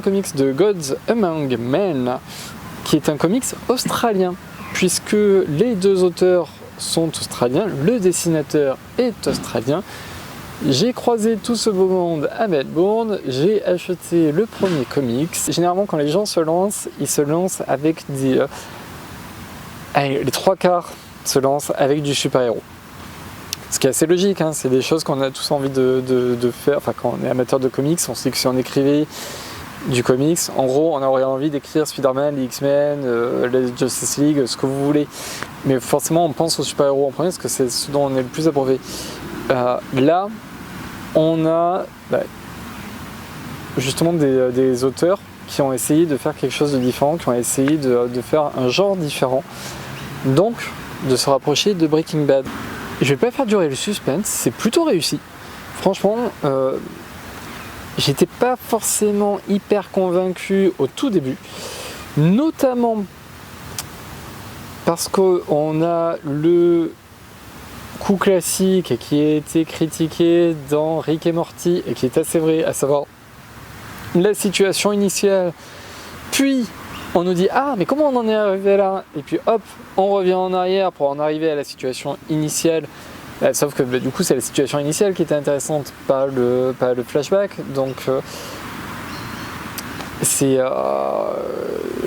Comics de Gods Among Men, qui est un comics australien, puisque les deux auteurs sont australiens, le dessinateur est australien. J'ai croisé tout ce beau monde à Melbourne, j'ai acheté le premier comics. Généralement quand les gens se lancent, ils se lancent avec des... les trois quarts se lancent avec du super-héros. Ce qui est assez logique, hein, c'est des choses qu'on a tous envie de faire. Enfin, quand on est amateur de comics, on sait que si on écrivait du comics, en gros, on aurait envie d'écrire Spider-Man, les X-Men, la Justice League, ce que vous voulez. Mais forcément, on pense aux super-héros en premier parce que c'est ce dont on est le plus abreuvé. Là, on a justement des auteurs qui ont essayé de faire quelque chose de différent, qui ont essayé de faire un genre différent, donc de se rapprocher de Breaking Bad. Je vais pas faire durer le suspense, c'est plutôt réussi. Franchement, j'étais pas forcément hyper convaincu au tout début, notamment parce qu'on a le coup classique qui a été critiqué dans Rick et Morty et qui est assez vrai, à savoir la situation initiale, puis on nous dit ah mais comment on en est arrivé là, et puis hop on revient en arrière pour en arriver à la situation initiale. Sauf que du coup c'est la situation initiale qui était intéressante, pas le flashback, donc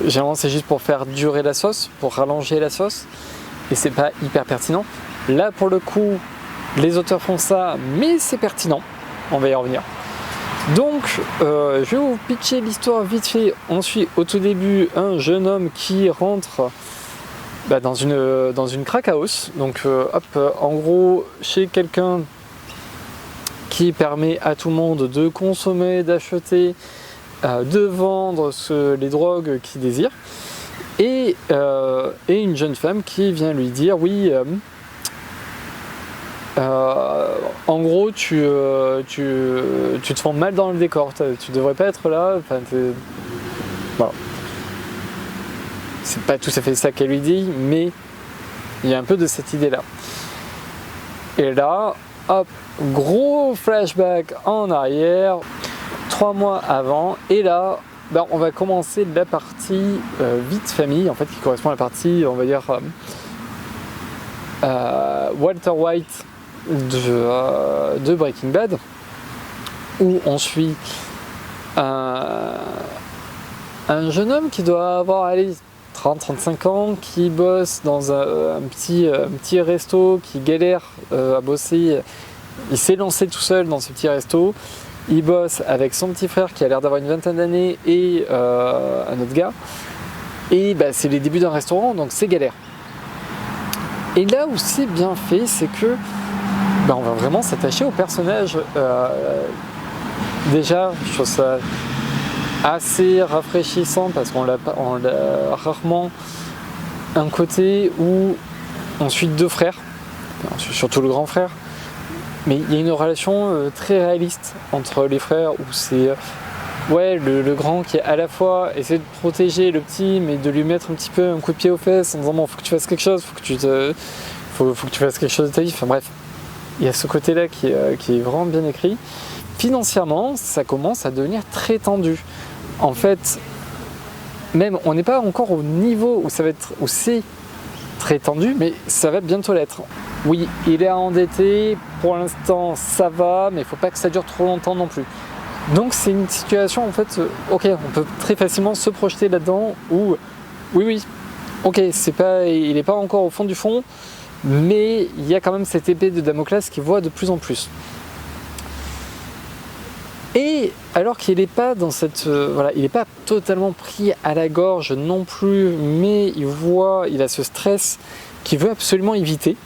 généralement c'est juste pour faire durer la sauce, pour rallonger la sauce, et c'est pas hyper pertinent. Là pour le coup les auteurs font ça, mais c'est pertinent, on va y revenir. Donc je vais vous pitcher l'histoire vite fait. On suit au tout début un jeune homme qui rentre dans une crack house, donc en gros chez quelqu'un qui permet à tout le monde de consommer, d'acheter, de vendre les drogues qu'il désire, et une jeune femme qui vient lui dire oui, en gros tu te sens mal dans le décor, tu devrais pas être là, voilà. C'est pas tout à fait ça qu'elle lui dit, mais il y a un peu de cette idée là. Et là, hop, gros flashback en arrière, 3 mois avant, et là on va commencer la partie vie de famille, en fait, qui correspond à la partie, on va dire, Walter White de Breaking Bad, où on suit un jeune homme qui doit avoir 30-35 ans, qui bosse dans un petit resto, qui galère à bosser. Il s'est lancé tout seul dans ce petit resto. Il bosse avec son petit frère qui a l'air d'avoir une vingtaine d'années et un autre gars. Et c'est les débuts d'un restaurant, donc c'est galère. Et là où c'est bien fait, c'est que on va vraiment s'attacher au personnage. Déjà, je trouve ça assez rafraîchissant parce qu'on l'a rarement un côté où on suit deux frères, surtout le grand frère, mais il y a une relation très réaliste entre les frères où c'est le grand qui à la fois essaie de protéger le petit mais de lui mettre un petit peu un coup de pied aux fesses en disant bon, faut que tu fasses quelque chose, faut que tu fasses quelque chose de ta vie, enfin bref, il y a ce côté là qui est vraiment bien écrit. Financièrement, ça commence à devenir très tendu. En fait, même on n'est pas encore au niveau où c'est très tendu, mais ça va bientôt l'être. Oui, il est endetté, pour l'instant ça va, mais il ne faut pas que ça dure trop longtemps non plus. Donc c'est une situation en fait, ok, on peut très facilement se projeter là-dedans où, oui, ok, il n'est pas encore au fond du fond, mais il y a quand même cette épée de Damoclès qui voit de plus en plus. Et alors qu'il n'est pas dans il n'est pas totalement pris à la gorge non plus, mais il a ce stress qu'il veut absolument éviter.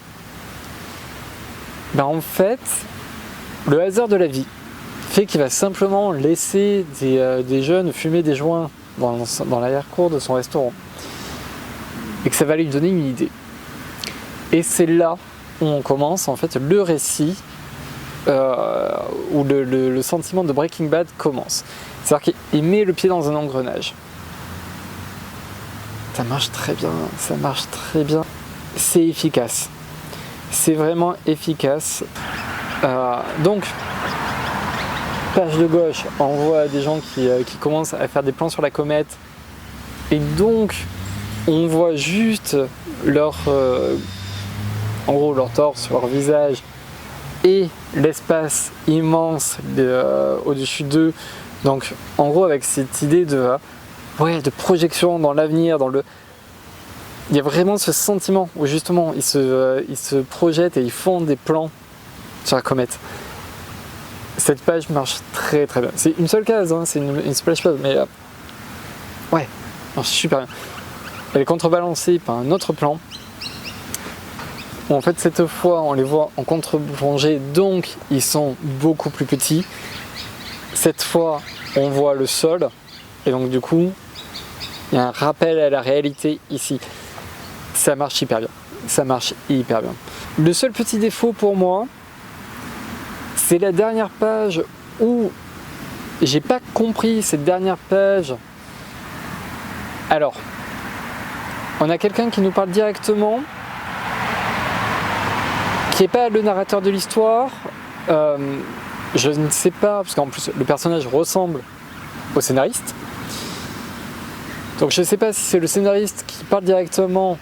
En fait, le hasard de la vie fait qu'il va simplement laisser des jeunes fumer des joints dans l'arrière-cour de son restaurant. Et que ça va lui donner une idée. Et c'est là où on commence en fait le récit, où le sentiment de Breaking Bad commence. C'est-à-dire qu'il met le pied dans un engrenage. Ça marche très bien. C'est efficace. C'est vraiment efficace. Donc, page de gauche, on voit des gens qui commencent à faire des plans sur la comète. Et donc, on voit juste en gros, leur torse, leur visage et l'espace immense au-dessus d'eux. Donc, en gros, avec cette idée de projection dans l'avenir, il y a vraiment ce sentiment où justement ils se projettent et ils font des plans sur la comète. Cette page marche très très bien. C'est une seule case, hein, c'est une splash page, mais ouais, marche super bien. Elle est contrebalancée par un autre plan. En fait, cette fois, on les voit en contre-plongée, donc ils sont beaucoup plus petits. Cette fois, on voit le sol, et donc du coup, il y a un rappel à la réalité ici. Ça marche hyper bien. Ça marche hyper bien. Le seul petit défaut pour moi, c'est la dernière page où j'ai pas compris cette dernière page. Alors, on a quelqu'un qui nous parle directement, qui n'est pas le narrateur de l'histoire. Je ne sais pas, parce qu'en plus le personnage ressemble au scénariste. Donc je ne sais pas si c'est le scénariste qui parle directement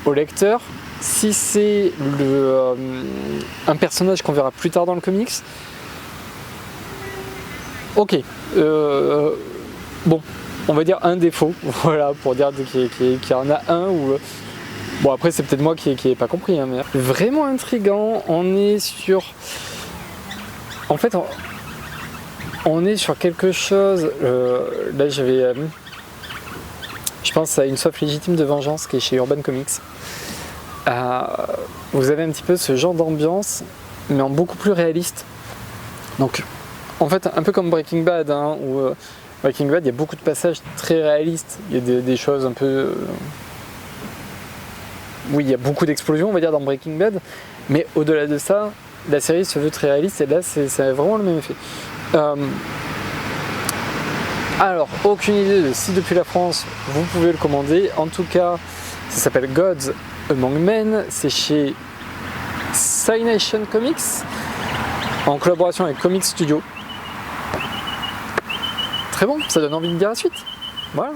au lecteur, si c'est un personnage qu'on verra plus tard dans le comics. Ok, bon, on va dire un défaut, voilà, pour dire qu'il y en a un ou... Bon, après c'est peut-être moi qui n'ai pas compris, hein, mais vraiment intriguant. On est sur... En fait, on est sur quelque chose... Là, je pense à Une soif légitime de vengeance qui est chez Urban Comics. Vous avez un petit peu ce genre d'ambiance, mais en beaucoup plus réaliste. Donc, en fait, un peu comme Breaking Bad, hein, où Breaking Bad, il y a beaucoup de passages très réalistes. Il y a des choses un peu... Oui, il y a beaucoup d'explosions, on va dire, dans Breaking Bad, mais au-delà de ça, la série se veut très réaliste, et là, c'est vraiment le même effet. Alors, aucune idée de si depuis la France, vous pouvez le commander. En tout cas, ça s'appelle Gods Among Men, c'est chez Cynation Comics, en collaboration avec Comics Studio. Très bon, ça donne envie de dire la suite. Voilà.